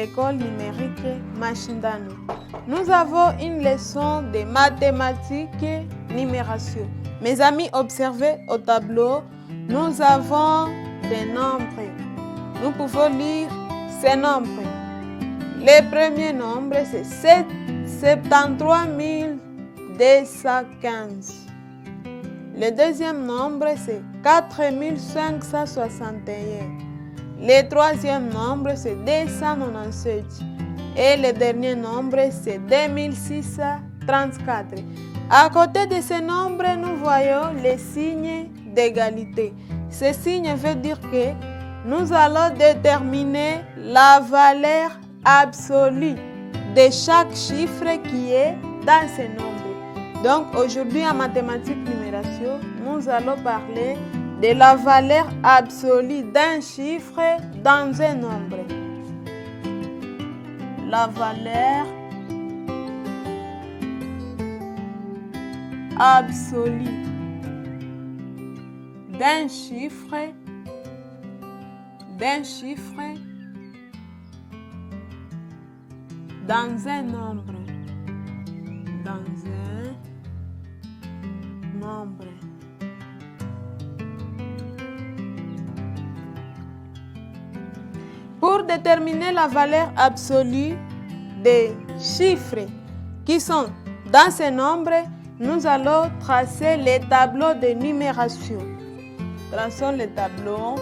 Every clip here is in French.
l'école numérique Mashindano. Nous avons une leçon de mathématiques et numération. Mes amis, observez au tableau, nous avons des nombres. Nous pouvons lire ces nombres. Le premier nombre, c'est 73 215. Le deuxième nombre, c'est 4561. Le troisième nombre, c'est 297. Et le dernier nombre, c'est 2634. À côté de ces nombres, nous voyons les signes d'égalité. Ce signe veut dire que nous allons déterminer la valeur absolue de chaque chiffre qui est dans ces nombres. Donc aujourd'hui en mathématiques numération, nous allons parler de la valeur absolue d'un chiffre dans un nombre. La valeur absolue d'un chiffre dans un nombre. Pour déterminer la valeur absolue des chiffres qui sont dans ces nombres, nous allons tracer les tableaux de numération. Traçons les tableaux.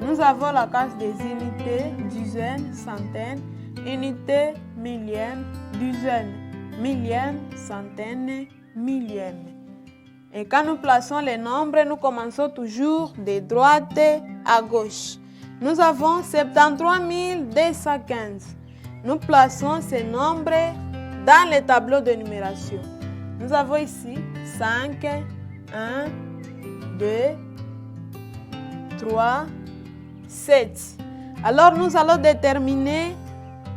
Nous avons la case des unités, dizaines, centaines, unités, millièmes, dizaines, millièmes, centaines, millièmes. Et quand nous plaçons les nombres, nous commençons toujours de droite à gauche. Nous avons 73 215. Nous plaçons ces nombres dans les tableaux de numération. Nous avons ici 5, 1, 2, 3, 7. Alors nous allons déterminer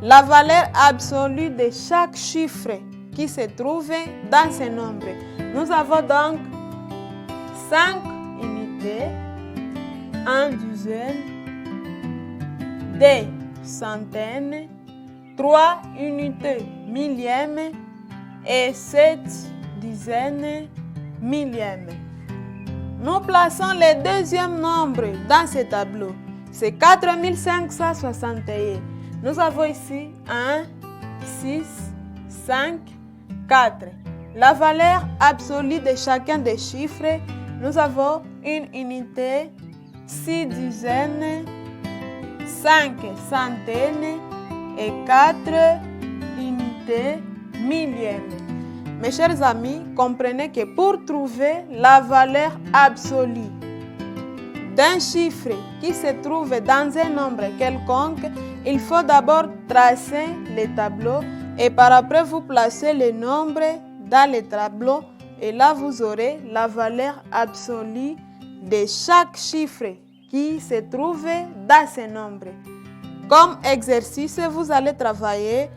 la valeur absolue de chaque chiffre qui se trouve dans ces nombres. Nous avons donc 5 unités, 1 dizaine, 2 centaines, 3 unités millièmes et 7 dizaines millièmes. Nous plaçons le deuxième nombre dans ce tableau. C'est 4561. Nous avons ici 1, 6, 5, 4. La valeur absolue de chacun des chiffres, nous avons une unité, 6 dizaines, 5 centaines et 4 unités millièmes. Mes chers amis, comprenez que pour trouver la valeur absolue d'un chiffre qui se trouve dans un nombre quelconque, il faut d'abord tracer les tableaux et par après vous placez les nombres dans les tableaux et là vous aurez la valeur absolue de chaque chiffre qui se trouve dans ce nombre. Comme exercice, vous allez travailler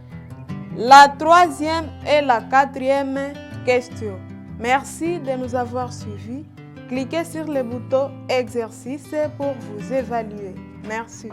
la troisième et la quatrième question. Merci de nous avoir suivis. Cliquez sur le bouton exercice pour vous évaluer. Merci.